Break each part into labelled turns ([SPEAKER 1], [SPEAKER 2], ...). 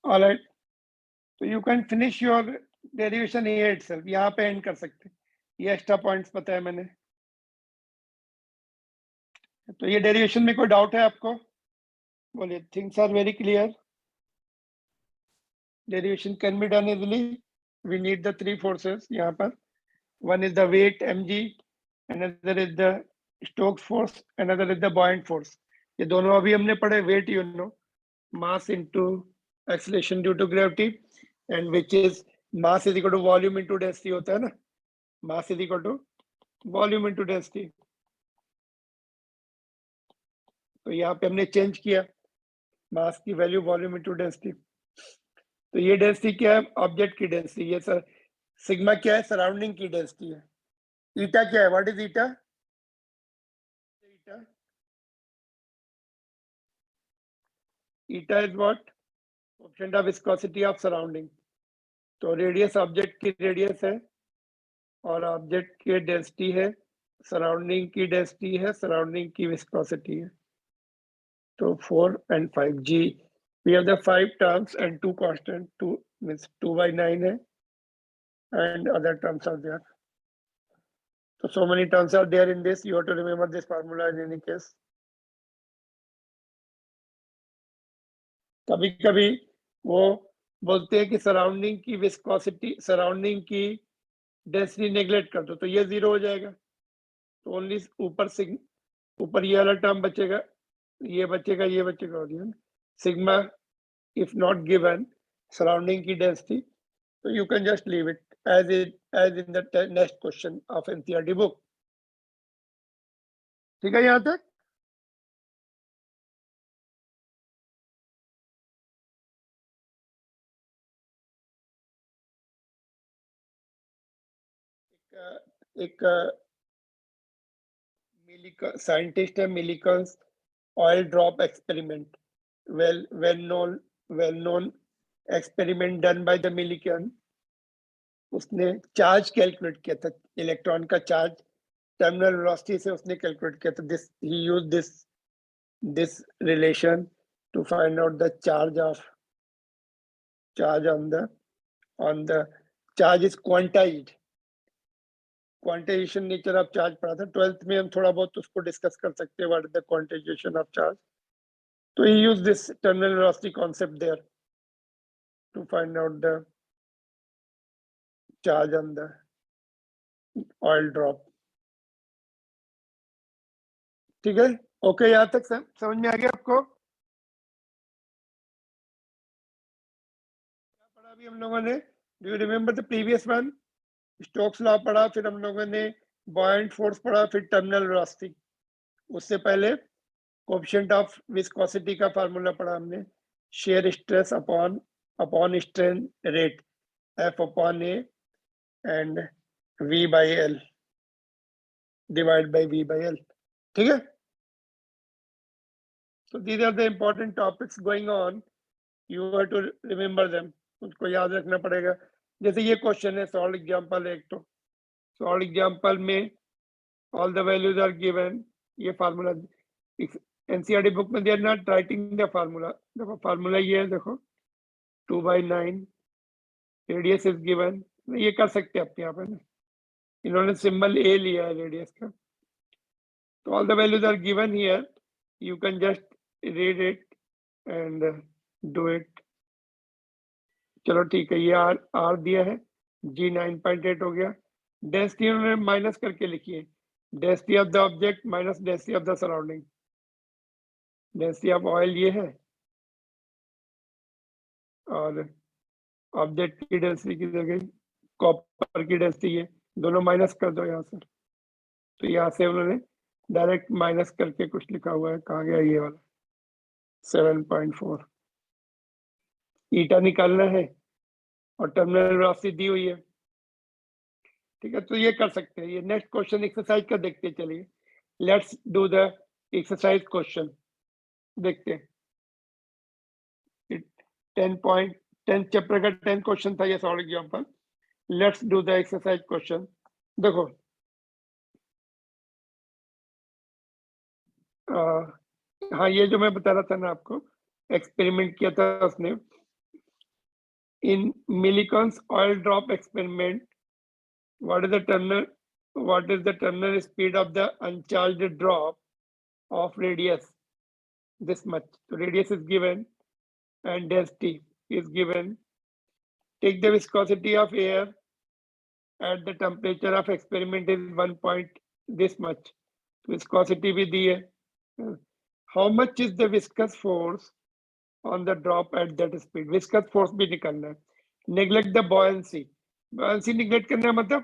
[SPEAKER 1] All right. So you can finish your derivation here itself. यहाँ पे end कर सकते हैं. ये extra points पता है मैंने. तो ये derivation में कोई doubt है आपको? बोलिए. Things are very clear. Derivation can be done easily. We need the three forces यहाँ पर. One is the weight mg, another is the Stokes force, another is the buoyant force. ये दोनों अभी हमने पढ़े. Weight, you know, mass into acceleration due to gravity, and which is mass is equal to volume into density होता है ना. Mass is equal to volume into density. तो यहाँ पे हमने चेंज किया मास की वैल्यू वॉल्यूम इनटू डेंसिटी. तो ये डेंसिटी क्या है? ऑब्जेक्ट की डेंसिटी. ये सर सिग्मा क्या है? सराउंडिंग की डेंसिटी है. ईटा क्या है? What is eta? Eta is what? Coefficient of viscosity of surrounding. तो रेडियस ऑब्जेक्ट की रेडियस है और ऑब्जेक्ट की डेंसिटी है, सराउंडिंग की डेंसिटी है, सराउंडिंग की विस्कोसिटी है. तो 4 and 5 g. We have the 5 terms and 2 constant. 2 means 2/9 है and other terms are there. So many terms are there in this. You have to remember this formula in any case. कभी कभी वो बोलते हैं कि surrounding की viscosity, surrounding की density neglect कर दो तो ये 0 हो जाएगा. तो ओनली ऊपर ये वाला टर्म बचेगा, ये बचेगा, ये बचेगा. और sigma if not given surrounding की density, so you can just leave it as in the next question of NCERT book. ठीक है यहाँ तक? एक साइंटिस्ट है, Millikan's oil drop experiment. well known experiment done by the Millikan. उसने charge calculate किया था, इलेक्ट्रॉन का चार्ज टर्मिनल वेलोसिटी से उसने कैलकुलेट किया था. This he used this relation to find out the charge on the charge is quantized. Quantization nature of charge पढ़ा था 12th में. हम थोड़ा बहुत उसको डिस्कस कर सकते हैं, what is the quantization of charge. तो he use this terminal velocity concept there to find out the charge on the oil drop. ठीक है, ओके. यहाँ तक समझ में आ गया आपको? क्या पढ़ा अभी हम लोगों ने? Do you remember the previous one? Stokes law पढ़ा, फिर हम लोगों ने बॉयंट फोर्स पढ़ा, फिर टर्मिनल वेलोसिटी. उससे पहले कोएफिशिएंट ऑफ विस्कोसिटी का फार्मूला पढ़ा हमने. Shear stress upon strain rate, F upon A and V by L divided by V by L. ठीक है? So these are the important topics going on. You have to remember them. उसको याद रखना पड़ेगा. जैसे ये क्वेश्चन है solve example. एक तो सॉल्व एग्जांपल में all the values are given. ये फार्मूला एनसीईआरटी बुक में they are not writing the formula. देखो फार्मूला ये है, देखो 2/9 रेडियस इज गिवन. ये कर सकते हैं अपने यहाँ पे ना. इन्होंने सिंबल ए लिया है रेडियस का. तो all the values are given here. You can just read it and do it. चलो ठीक है, ये आर दिया है, जी 9.8 हो गया. डेंसिटी उन्होंने माइनस करके लिखी है. Density of the object minus density of the surrounding. Density of oil ये है और ऑब्जेक्ट की डेंसिटी की जगह कॉपर की डेंसिटी है. दोनों माइनस कर दो यहाँ से. तो यहाँ से उन्होंने डायरेक्ट माइनस करके कुछ लिखा हुआ है. कहाँ गया ये वाला? 7.4. ईटा निकालना है और टर्मिनल वेलोसिटी दी हुई है. ठीक है, तो ये कर सकते हैं. ये नेक्स्ट क्वेश्चन एक्सरसाइज का देखते चलिए. Let's do the exercise question. देखते हैं. 10 चैप्टर का 10 क्वेश्चन था ये solve example. Let's do the exercise question. देखो हाँ, ये जो मैं बता रहा था ना आपको, एक्सपेरिमेंट किया था उसने. in Millikan's oil drop experiment, what is the terminal speed of the uncharged drop of radius? This much. So radius is given and density is given. Take the viscosity of air at the temperature of experiment is 1 point this much. Viscosity भी दी है. How much is the viscous force on the drop at that speed? Viscous force भी निकालना है. Neglect the buoyancy. Buoyancy neglect करना है मतलब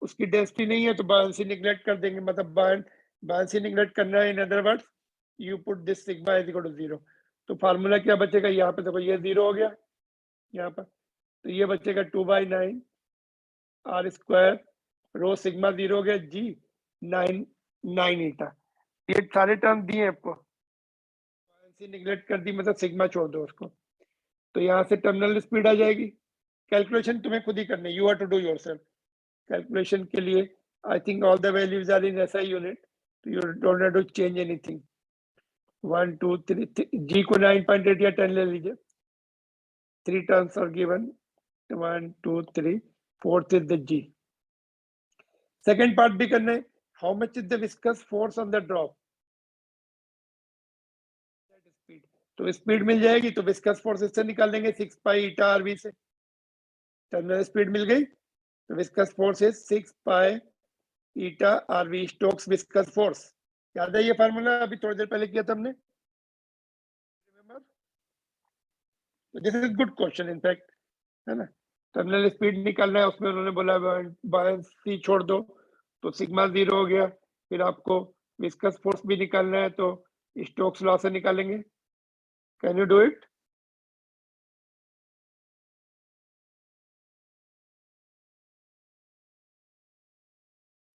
[SPEAKER 1] उसकी density नहीं है तो buoyancy neglect कर देंगे. मतलब buoyancy neglect करना है. In other words, you put this sigma is equal to 0. तो फार्मूला क्या बचेगा? यहाँ पे देखो ये 0 हो गया यहाँ पर, तो ये बचेगा 2/9 r स्क्वायर रो सिग्मा 0 हो गया g 9 ईटा. ये सारे टर्म दिए आपको. निगलेक्ट कर दी मतलब सिग्मा छोड़ दो उसको, तो यहाँ से टर्मिनल स्पीड आ जाएगी. कैलकुलेशन तुम्हें खुद ही करनी है. You have to do yourself. Calculation के लिए I think all the values are in SI unit, तो you don't have to change anything. 1 2 3 जी को 9.8 या 10 ले लीजिए. 3 terms are given. 1 2 3 4th is the ji. Second part भी करना है. How much is the viscous force on the drop? तो speed मिल जाएगी तो विस्कस फोर्स इससे निकाल लेंगे 6 पाई ईटा आरवी से. टर्मिनल स्पीड मिल गई तो viscous force is 6 pi eta r v Stokes viscous force. याद है ये फार्मूला? अभी थोड़ी देर पहले किया था हमने. This is good question in fact, है ना. टर्मिनल स्पीड निकालना है, उसमें उन्होंने बोला बायसी छोड़ दो तो सिग्मा 0 हो गया. फिर आपको विस्कस फोर्स भी निकालना है तो स्टोक्स लॉ से निकालेंगे. Can you do it?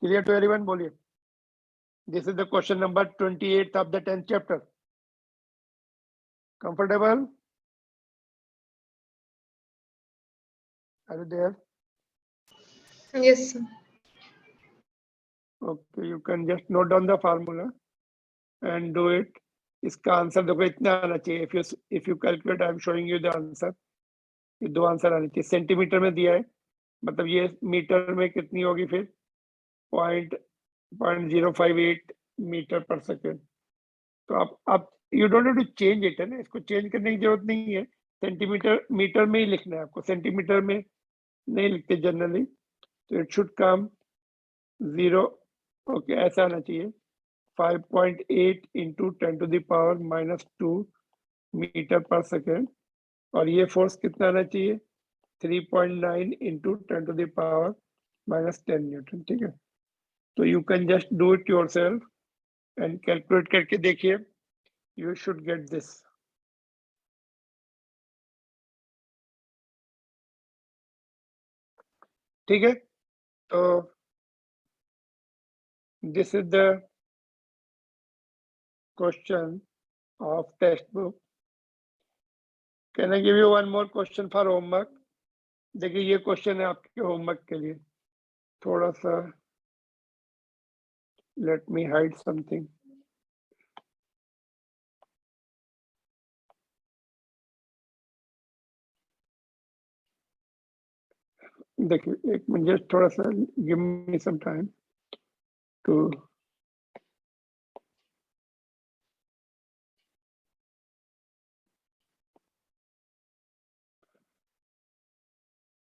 [SPEAKER 1] Clear to everyone? बोलिए. This is the question number 28 of the 10th chapter. Comfortable? Are you there?
[SPEAKER 2] Yes, sir.
[SPEAKER 1] Okay, you can just note down the formula and do it. इसका answer देखो इतना आना चाहिए. If you calculate, I am showing you the answer. ये दो answer आने चाहिए. Centimetre में दिया है, मतलब ये मीटर में कितनी होगी फिर? 0.058 मीटर पर सेकेंड. तो आप you don't have to change it, है ना. इसको चेंज करने की जरूरत नहीं है. सेंटीमीटर मीटर में ही लिखना है आपको. सेंटीमीटर में नहीं लिखते जनरली, तो इट शुड कम 0. ओके, ऐसा आना चाहिए. 5.8 इंटू 10⁻⁻² मीटर पर सेकेंड. और ये फोर्स कितना आना चाहिए? 3.9 इंटू 10⁻⁻10 न्यूटन. ठीक है, तो you can just do it your self and calculate करके देखिए. You should get this. ठीक है, तो this is the question of textbook. Can I give you one more question for homework? देखिए ये क्वेश्चन है आपके होमवर्क के लिए. थोड़ा सा let me hide something. देखिए एक मिनट, थोड़ा सा give me some time to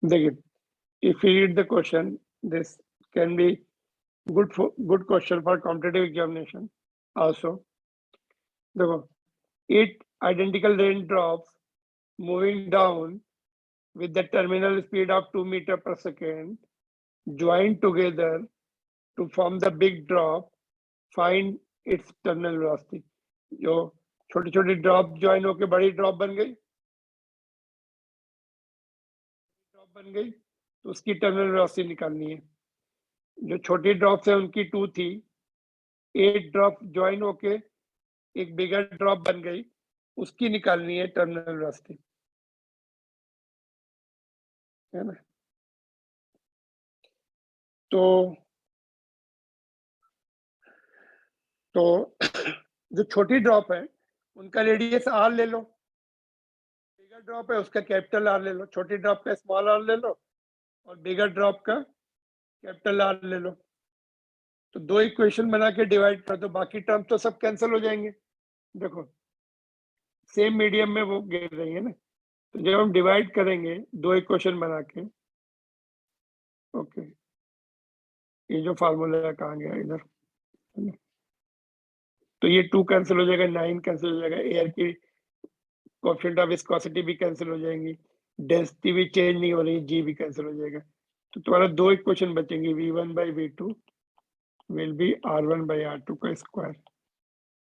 [SPEAKER 1] देखिए. If you read the question, this can be good question for competitive examination also. देखो, 8 identical raindrops moving down with the terminal speed of 2 meter per second joined together to form the big drop. Find its terminal velocity. जो छोटी छोटी drop join होके बड़ी drop बन गई, तो उसकी टर्मिनल वेलोसिटी निकालनी है. जो छोटी ड्रॉप है उनकी 2 थी. 8 ड्रॉप ज्वाइन होके एक बिगर ड्रॉप बन गई, उसकी निकालनी है टर्मिनल वेलोसिटी, है ना. तो जो छोटी ड्रॉप है उनका रेडियस r ले लो. बिगर बिगर ड्रॉप है उसका कैपिटल आर ले लो, छोटी ड्रॉप का स्मॉल आर ले लो और बिगर ड्रॉप का कैपिटल आर ले लो। तो दो इक्वेशन बना के डिवाइड कर दो, बाकी टर्म तो सब कैंसिल हो जाएंगे। देखो सेम मीडियम में वो गिर रही है ना, तो जब हम डिवाइड करेंगे दो इक्वेशन बना के, ओके ये जो फार्मूला है कहाँ गया इधर, तो ये 2 कैंसिल हो जाएगा, 9 कैंसिल हो जाएगा, एयर की कोएफिशिएंट ऑफ विस्कोसिटी भी कैंसिल हो जाएंगी, डेंसिटी भी चेंज नहीं हो रही, जी भी कैंसिल हो जाएगा। तो तुम्हारा दो इक्वेशन बचेंगी, v1 by v2 will be r1 by r2 का स्क्वायर।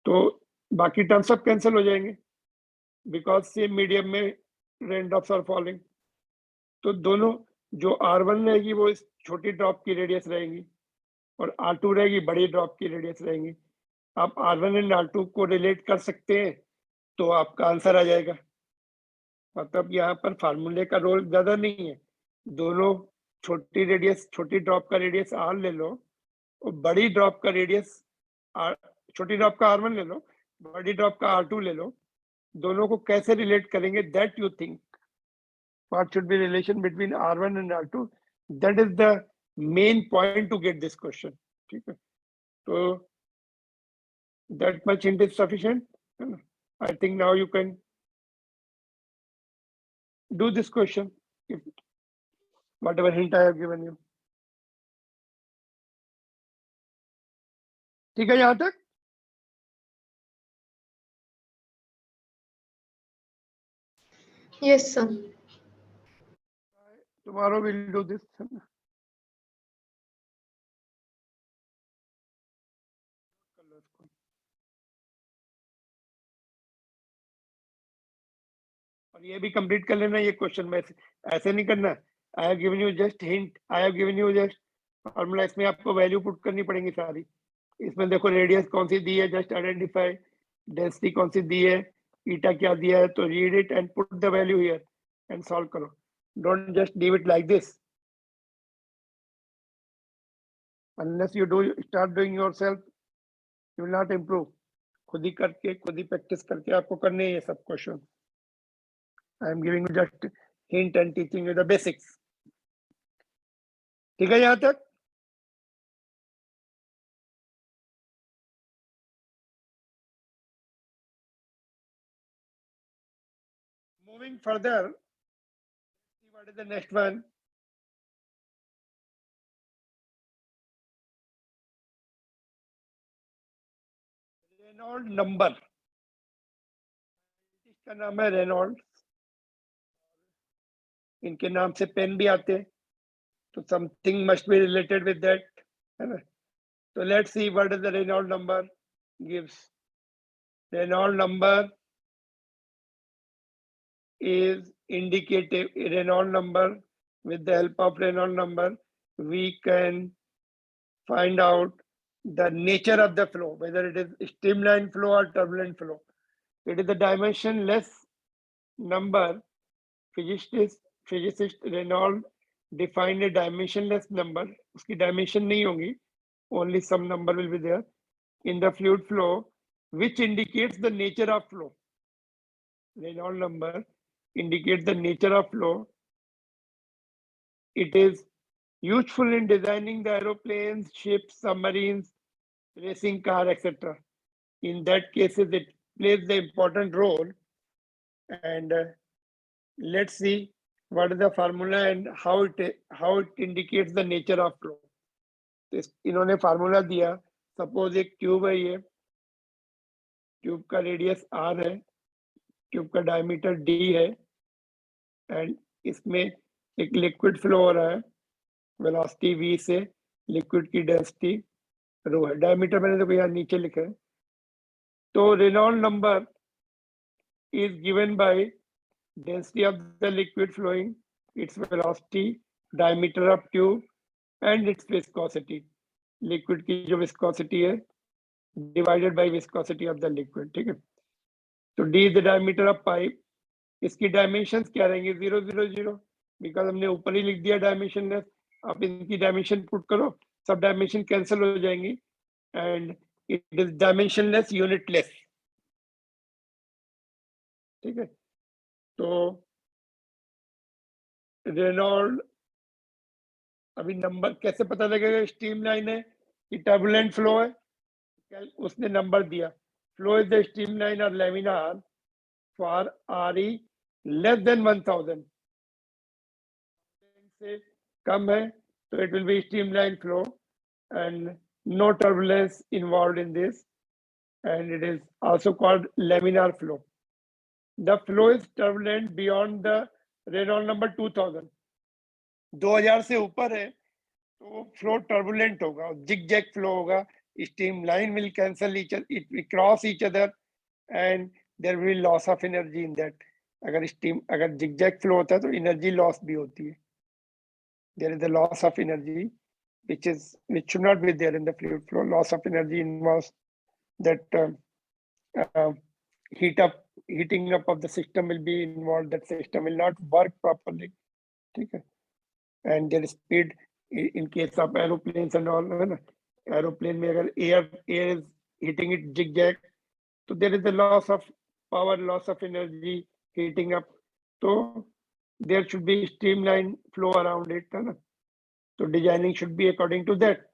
[SPEAKER 1] तो बाकी टर्म सब कैंसिल हो जाएंगे बिकॉज सेम मीडियम में रेनड्रॉप्स आर फॉलिंग। तो दोनों जो r1 रहेगी वो इस छोटी ड्रॉप की रेडियस रहेगी और r2 रहेगी बड़ी ड्रॉप की रेडियस रहेगी। आप r1 एंड r2 को रिलेट कर सकते हैं तो आपका आंसर आ जाएगा। मतलब यहाँ पर फार्मूले का रोल ज्यादा नहीं है, दोनों छोटी रेडियस, छोटी ड्रॉप का रेडियस r ले लो और बड़ी ड्रॉप का रेडियस छोटी ड्रॉप का r1 ले लो, बड़ी ड्रॉप का r2 ले लो, दोनों को कैसे रिलेट करेंगे, that you think what should be relation between r1 and r2, that is the main point to get this question। ठीक है, तो that much hint is sufficient। I think now you can do this question if whatever hint I have given you। ठीक है यहाँ तक?
[SPEAKER 2] Yes, sir.
[SPEAKER 1] Tomorrow we'll do this। और ये भी कंप्लीट कर लेना ये क्वेश्चन में, ऐसे नहीं करना। I have given you just hint, I have given you just formula, इसमें आपको वैल्यू पुट करनी पड़ेगी सारी। इसमें देखो रेडियस कौन सी दी है, जस्ट आइडेंटिफाई, डेंसिटी कौन सी दी है, ईटा क्या दिया है, तो read it and put the value here and solve करो। Don't just leave it like this unless you do start doing yourself you will not improve। खुद ही करके, खुद ही प्रैक्टिस करके आपको करने ये सब question. I am giving you just hint and teaching you the basics. ठीक है यहाँ तक? Moving further, see what is the next one। Reynold number, इसका नाम है रेनॉल्ड, इनके नाम से पेन भी आते हैं, तो something must be related with that, है ना। तो let's see what is the Reynold number gives. Reynold number is indicative, Reynolds number, with the help of Reynolds number we can find out the nature of the flow, whether it is streamline flow or turbulent flow। It is the dimensionless number। physicist Reynolds defined a dimensionless number, उसकी dimension नहीं होगी, only some number will be there in the fluid flow which indicates the nature of flow। Reynolds number indicates the nature of flow। It is useful in designing the aeroplanes, ships, submarines, racing car, etc. In that cases, it plays the important role। And let's see what is the formula and how it indicates the nature of flow। इन्होंने formula दिया, suppose एक tube है, ये tube का radius r है, tube का diameter d है and इसमें एक लिक्विड फ्लो हो रहा है, वेलोसिटी v से, लिक्विड की डेंसिटी रो है, डायमीटर मैंने देखो यहाँ नीचे लिखा है। तो Reynold number is given by density of the liquid flowing, its velocity, diameter of tube and its viscosity. Liquid की जो विस्कोसिटी है divided bye viscosity of the liquid. ठीक है, तो d is the diameter of pipe. इसकी dimensions क्या रहेंगे, 0 0 0, because हमने ऊपर ही लिख दिया डायमेंशनलेस। आप इनकी डायमेंशन पुट करो, सब डायमेंशन कैंसिल हो जाएंगी and it is dimensionless unitless. ठीक है, तो रेनॉल्ड, अभी नंबर कैसे पता लगेगा स्ट्रीमलाइन है कि टर्बुलेंट फ्लो है? उसने नंबर दिया, फ्लो इज द स्ट्रीमलाइन और laminar for RE less than 1000 से कम है तो it will be streamline flow and no turbulence involved in this, and it is also called laminar flow. The flow is turbulent beyond the Reynolds number 2000. 2000 से ऊपर है तो flow turbulent होगा, zigzag flow होगा, streamline will cancel each other, it will cross each other and there will be loss of energy in that. अगर zigzag flow होता है तो एनर्जी लॉस भी होती है. There is a loss of energy which should not be there in the fluid flow. Loss of energy involves that heating up of the system will be involved. That system will not work properly. Okay? And their speed, in case of aeroplanes and all, aeroplane में अगर air is hitting it zigzag, so there is a loss of power, loss of energy, heating up. So there should be streamline flow around it, है ना? So designing should be according to that.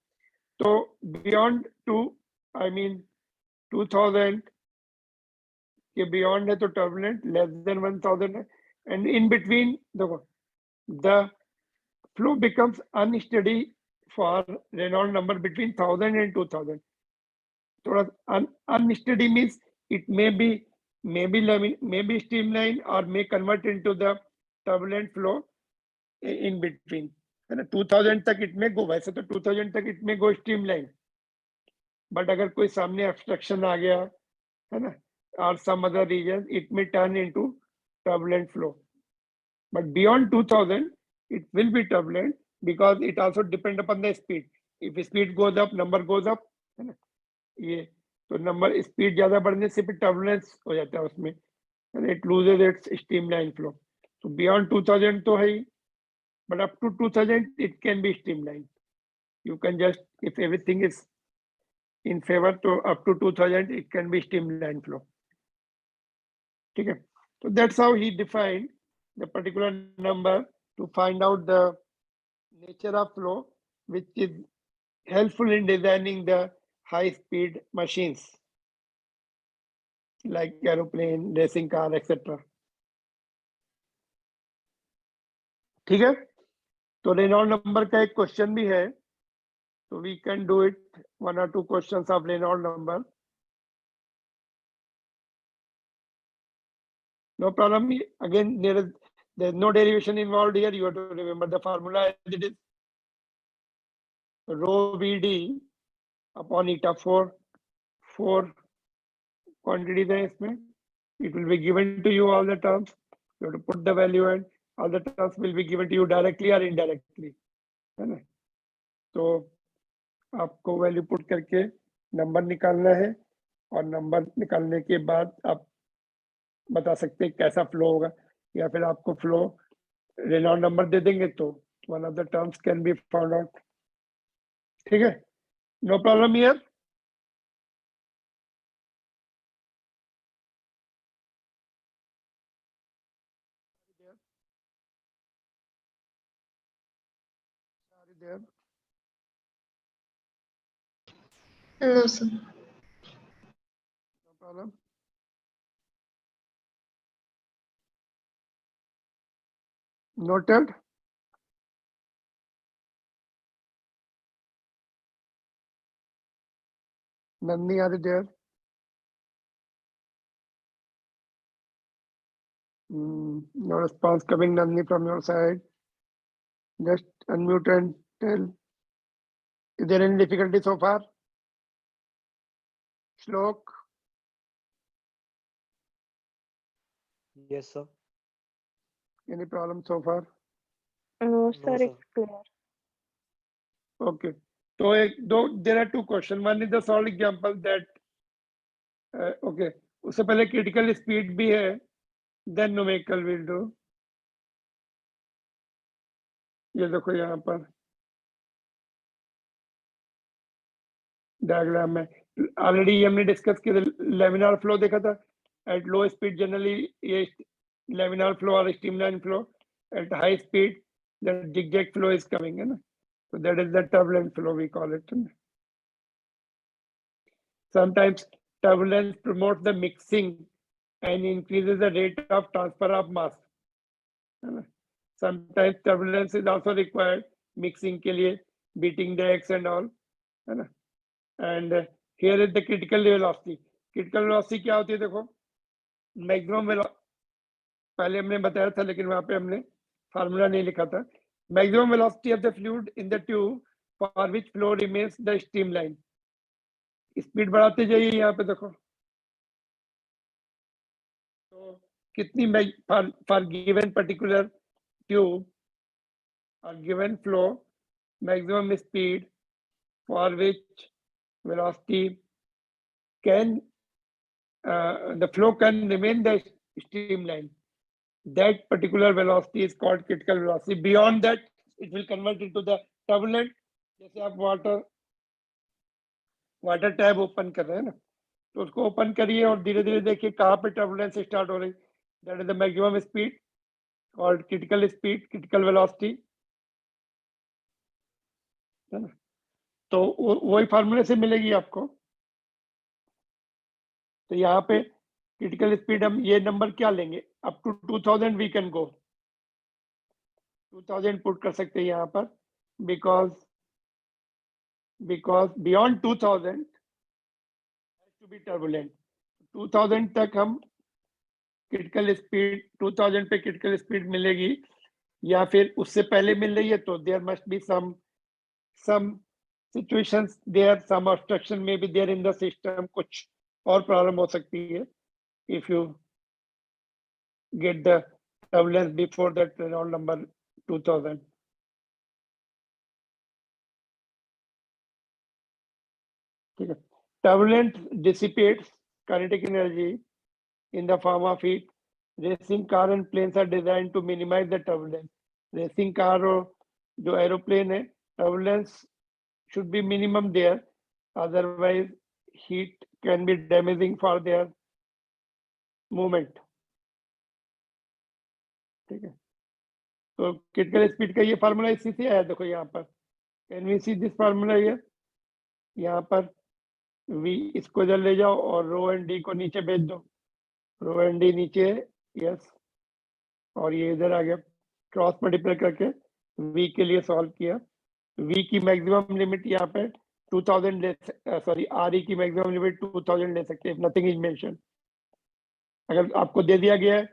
[SPEAKER 1] So beyond 2000 के beyond है तो turbulent, less than 1000 है, and in between the flow becomes unsteady for Reynolds number between 1000 and 2000. थोड़ा unsteady means it may be streamline or may convert into the turbulent flow in between. है ना, 2000 तक it may go, वैसे तो 2000 तक it may go streamline, but अगर कोई सामने obstruction आ गया, है ना, or some other region, it may turn into turbulent flow. But beyond 2000, it will be turbulent because it also depend upon the speed. If speed goes up, number goes up, है ना, ये तो number speed ज्यादा बढ़ने से फिर turbulence हो जाता है उसमें, it loses its streamline flow. So beyond 2000 तो है ही, but up to 2000 it can be streamlined. You can just, if everything is in favor, तो up to 2000 it can be streamline flow. ठीक है, so that's how he defined the particular number to find out the nature of flow, which is helpful in designing the high speed machines like aeroplane, racing car, etc. ठीक है, तो Reynold number का एक question भी है, तो we can do it, 1 or 2 questions of Reynold number. No problem. Again, there's no derivation involved here. You have to remember the formula as it is. Rho Vd upon eta 4 quantities है इसमें. It will be given to you all the terms. You have to put the value and all the terms will be given to you directly or indirectly. है ना, तो आपको value put करके number निकालना है और नंबर निकालने के बाद आप बता सकते हैं कैसा फ्लो होगा, या फिर आपको फ्लो रेनॉल्ड नंबर दे देंगे तो one of the terms can be found out. ठीक है, no problem here.
[SPEAKER 2] No, sir.
[SPEAKER 1] No problem. Noted. Nandini, are you there? No response coming, Nandini, from your side. Just unmute and tell. Is there any difficulty so far? Shlok?
[SPEAKER 3] Yes, sir.
[SPEAKER 1] Any problem so far?
[SPEAKER 4] No,
[SPEAKER 3] No,
[SPEAKER 4] sir,
[SPEAKER 3] sir.
[SPEAKER 4] it's clear.
[SPEAKER 1] Okay. So there are 2 questions. One is the solid example that okay. उससे पहले critical speed भी है. Then numerical will do. ये देखो यहाँ पर diagram में already हमने डिस्कस किया, लेमिनार फ्लो देखा था. एट लो स्पीड जनरली ये laminar flow or streamline flow at high speed, the zigzag flow is coming, है ना? So that is the turbulent flow we call it. Sometimes turbulence promotes the mixing and increases the rate of transfer of mass. Sometimes turbulence is also required mixing के लिए, beating the X and all, है ना? And here is the critical velocity. Critical velocity क्या होती है? देखो, maximum velocity पहले हमने बताया था, लेकिन वहां पे हमने फार्मूला नहीं लिखा था. Maximum velocity of the fluid in the tube for which flow remains the streamline. Speed बढ़ाते जाइए यहाँ पे देखो, तो कितनी for given particular tube or given flow, maximum speed for which velocity can the flow can remain the streamline. That particular velocity is called critical velocity. Beyond that, it will convert into the turbulent. जैसे आप water tab open कर रहे हैं ना, तो उसको open करिए और धीरे धीरे देखिए कहाँ पे टर्बुलेंस स्टार्ट हो रही. That is the maximum speed और क्रिटिकल स्पीड, क्रिटिकल वेलोसिटी, है ना? तो वही फार्मूले से मिलेगी आपको. तो यहाँ पे क्रिटिकल स्पीड हम ये नंबर क्या लेंगे, up to 2000 we can go, 2000 put कर सकते हैं यहाँ पर, because beyond 2000 to be turbulent. 2000 तक हम क्रिटिकल स्पीड, 2000 पे क्रिटिकल स्पीड मिलेगी, या फिर उससे पहले मिल रही है तो there must be some situations there, some obstruction may be there in the system, कुछ और प्रॉब्लम हो सकती है if you get the turbulence before that Reynolds number 2000. ठीक है. Turbulence dissipates kinetic energy in the form of heat. Racing car and planes are designed to minimize the turbulence. Racing car और जो aeroplane है, turbulence should be minimum there, otherwise heat can be damaging for their movement. ठीक है. तो critical speed का ये formula इसी से है. देखो यहाँ पर, can we see this formula here? यहाँ पर v इसको इधर ले जाओ और रो एंड डी को नीचे भेज दो. रो एंड डी नीचे, यस, और ये इधर आ गया. क्रॉस मल्टीप्लाई करके v के लिए सॉल्व किया. v की मैक्सिमम लिमिट यहाँ पे 2000 ले, सॉरी re की मैक्सिमम लिमिट 2000 ले सकते हैं, नथिंग इज मेंशन. अगर आपको दे दिया गया है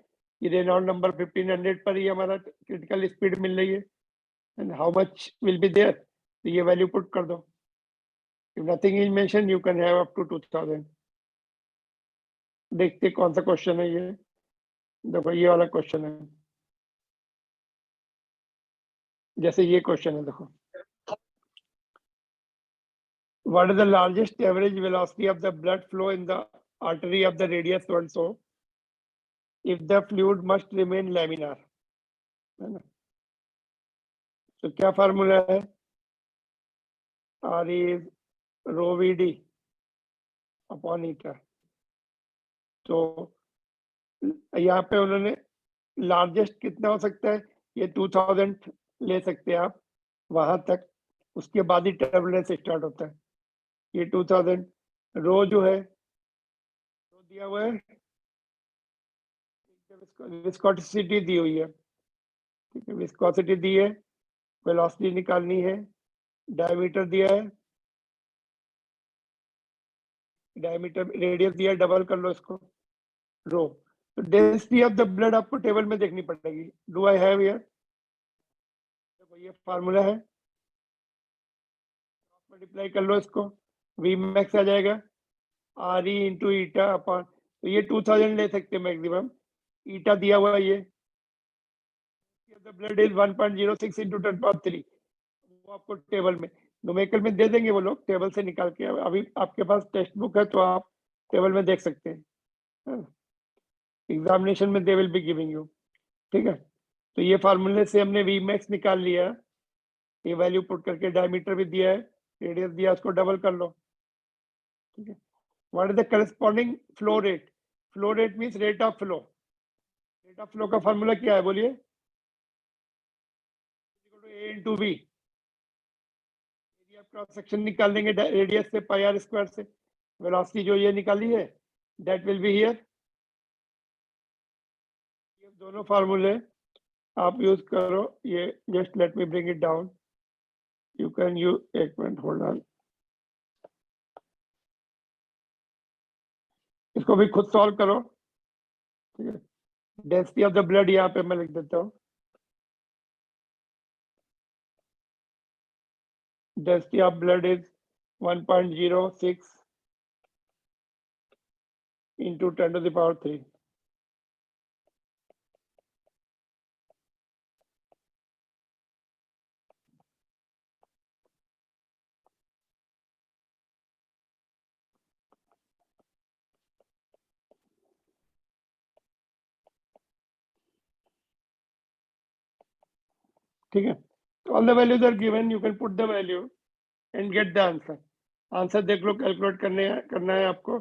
[SPEAKER 1] कि रेनॉल्ड नंबर 1500 पर ही हमारा क्रिटिकल स्पीड मिल रही है, and how much will be there, तो ये वैल्यू पुट कर दो. If nothing is mention you can have up to 2000. देखते कौन सा क्वेश्चन है ये. देखो ये वाला क्वेश्चन है, जैसे ये क्वेश्चन है. देखो, what is the largest average velocity of the blood flow in the artery of the radius so and so if the fluid must remain laminar, है ना? तो क्या फार्मूला है? R is rho VD upon eta. तो यहाँ पे उन्होंने largest कितना हो सकता है, ये 2000 ले सकते हैं आप वहां तक, उसके बाद ही टर्बुलेंस स्टार्ट होता है. ये 2000 रो जो है, रो दिया हुआ है, विस्कोसिटी दी हुई है. ठीक है, विस्कोसिटी दी है, वेलोसिटी निकालनी है, डायमीटर दिया है, डायमीटर रेडियस दिया है, डबल कर लो इसको, रो. तो डेंसिटी ऑफ द ब्लड आपको टेबल में देखनी पड़ेगी. Do I have here? देखो ये फार्मूला है, मल्टीप्लाई कर लो इसको, वी मैक्स आ जाएगा R E into eta upon, तो ये 2000 ले सकते हैं मैक्सिमम. ईटा दिया हुआ है, ये ब्लड इज 1.06 इंटू 10⁻3, वो आपको टेबल में, न्यूमेरिकल में दे देंगे वो लोग टेबल से निकाल के. अभी आपके पास टेक्स्ट बुक है तो आप टेबल में देख सकते हैं, एग्जामिनेशन में they will be giving you. ठीक है. तो ये फार्मूले से हमने वी मैक्स निकाल लिया, ये वैल्यू पुट करके, डायमीटर भी दिया है, रेडियस दिया, उसको डबल कर लो. ठीक है. What is the corresponding flow rate? Flow rate means rate of flow. Rate of flow का फॉर्मूला क्या है बोलिए? A into B। यदि आप क्रॉस सेक्शन निकाल देंगे रेडियस से पाई आर स्क्वायर से, वेलोसिटी जो ये निकाली है दैट विल बी हियर। ये दोनों फार्मूले आप यूज करो। ये just let me bring it down, you can you एक मिनट होल्ड ऑन, इसको भी खुद सॉल्व करो। ठीक है, डेंसिटी ऑफ द ब्लड यहाँ पे मैं लिख देता हूँ। Density of blood is 1.06 into 10 to the power 3। ठीक है, तो all the values are given, you can put the value and get the answer. Answer देख लो, कैलकुलेट करना है आपको।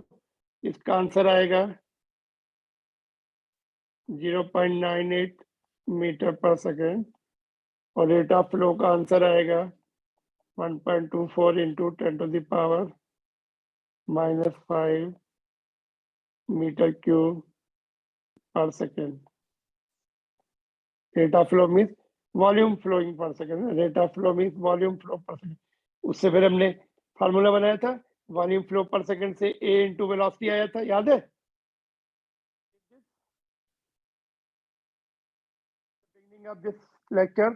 [SPEAKER 1] इसका आंसर आएगा 0.98 मीटर पर सेकेंड और रेट ऑफ फ्लो का आंसर आएगा 1.24 into 10 to the power -5 metre cube per second. Rate of flow means volume flowing per second, rate of flow means volume flow per second. उससे फिर हमने formula बनाया था, volume flow per second से ए into velocity आया था, याद है? Beginning of this lecture,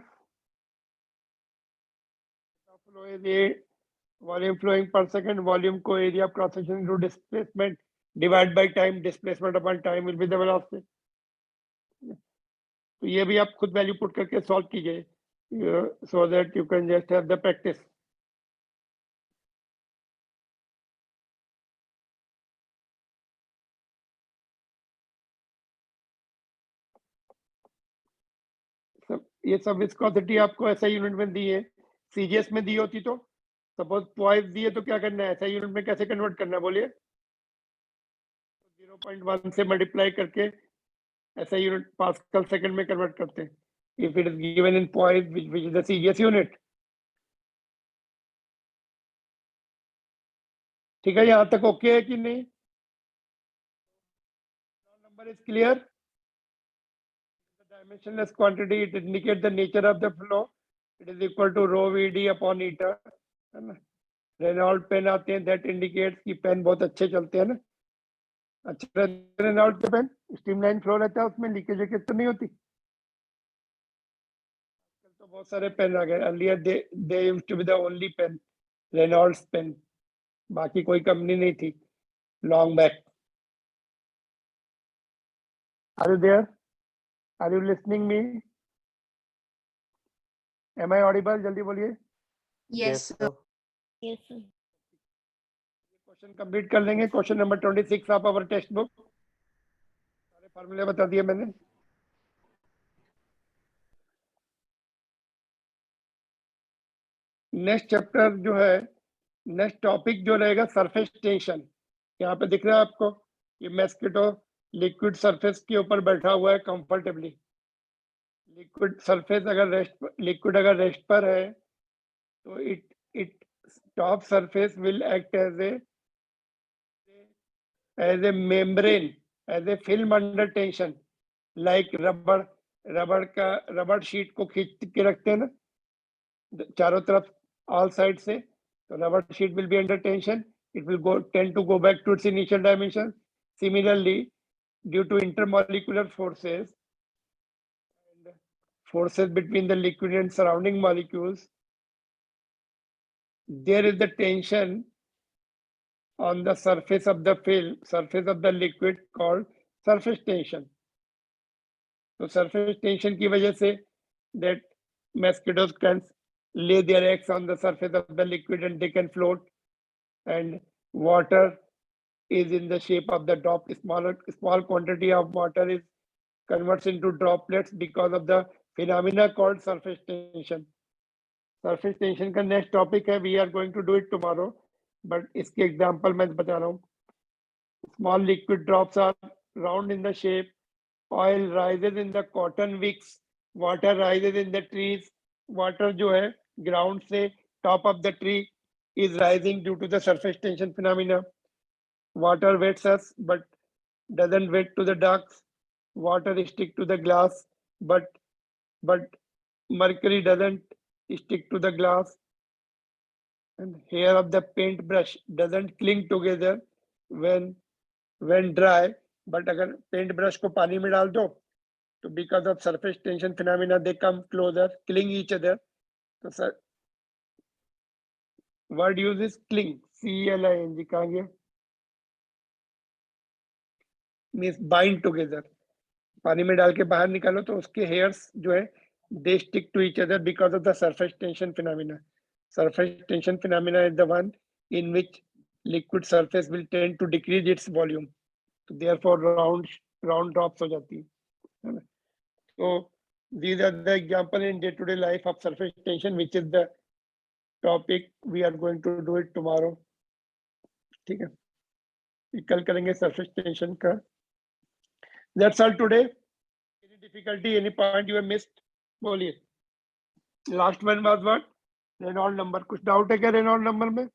[SPEAKER 1] flow is a volume flowing per second, volume को area of cross section into displacement divide by time, displacement upon time will be the velocity. तो ये भी आप खुद वैल्यू पुट करके सॉल्व कीजिए, so that you can just have the practice. ये सब विस्कोसिटी आपको ऐसा यूनिट में दी है, सीजीएस में दी होती तो सपोज पॉइस दिए तो क्या करना है, ऐसा यूनिट में कैसे कन्वर्ट करना है बोलिए? 0.1 से मल्टीप्लाई करके ऐसा यूनिट पास्कल सेकंड में कन्वर्ट करते हैं, if it is given in poised which is the CGS unit. ठीक है, यहाँ तक ओके है कि नहीं? Number is clear? Dimensionless quantity, it indicates the nature of the flow, it is equal to rho vd upon eta, है ना? Reynold pen आते हैं, दैट इंडिकेट्स कि पेन बहुत अच्छे चलते हैं ना, अच्छा रेनॉल्ड के पेन स्ट्रीमलाइन फ्लो रहता है, उसमें लीकेज वीकेज तो नहीं होती। तो बहुत सारे पेन आ गए, earlier they used to be the only pen, Reynolds pen, बाकी कोई कंपनी नहीं थी long back. Are you there? Are you listening me? Am I audible? जल्दी बोलिए।
[SPEAKER 2] Yes, sir.
[SPEAKER 3] Yes, sir.
[SPEAKER 1] Question complete कर लेंगे। Question number 26 of our text book, सारे फार्मूले बता दिए मैंने। नेक्स्ट चैप्टर जो है, नेक्स्ट टॉपिक जो रहेगा सरफेस टेंशन। यहाँ पे दिख रहा है आपको, ये मस्किटो लिक्विड सरफेस के ऊपर बैठा हुआ है कंफर्टेबली। लिक्विड सरफेस अगर लिक्विड अगर रेस्ट पर है तो it top surface will act as a membrane, as a film under tension, like रबड़ शीट को खींच के रखते हैं ना चारों तरफ, ऑल साइड से, तो रबड़ sheet will be under tension, it will tend to go back to its initial dimension. Similarly, due to intermolecular forces and forces between the liquid and surrounding molecules, there is the tension on the surface of the film, surface of the liquid, called surface tension. So surface tension की वजह से that mosquitoes can lay their eggs on the surface of the liquid and they can float, and water is in the shape of the drop. Small quantity of water is converts into droplets because of the phenomena called surface tension. Surface tension का next topic है, we are going to do it tomorrow, but इसके example मैं बता रहा हूँ। Small liquid drops are round in the shape oil rises in the cotton wicks, water rises in the trees. Water जो है ground से top of the tree is rising due to the surface tension phenomena. Water wets us but doesn't wet to the ducks. Water stick to the glass but mercury doesn't stick to the glass. And hair of the paintbrush doesn't cling together when dry, but अगर paint brush को पानी में डाल दो तो because of surface tension phenomena they come closer, cling each other. तो sir word use is cling, CLING. कहाँ गया? Means bind together. पानी में डाल के बाहर निकालो तो उसके hairs जो है they stick to each other because of the surface tension phenomena. Surface tension phenomena is the one in which liquid surface will tend to decrease its volume. So therefore round drops हो जाती है ना. So these are the example in day-to-day life of surface tension, which is the topic we are going to do it tomorrow. ठीक है, कल करेंगे surface tension का. That's all today. Any difficulty, any point you have missed? बोलिए. Last one was what? Reynolds number. कुछ doubt है क्या Reynolds number में?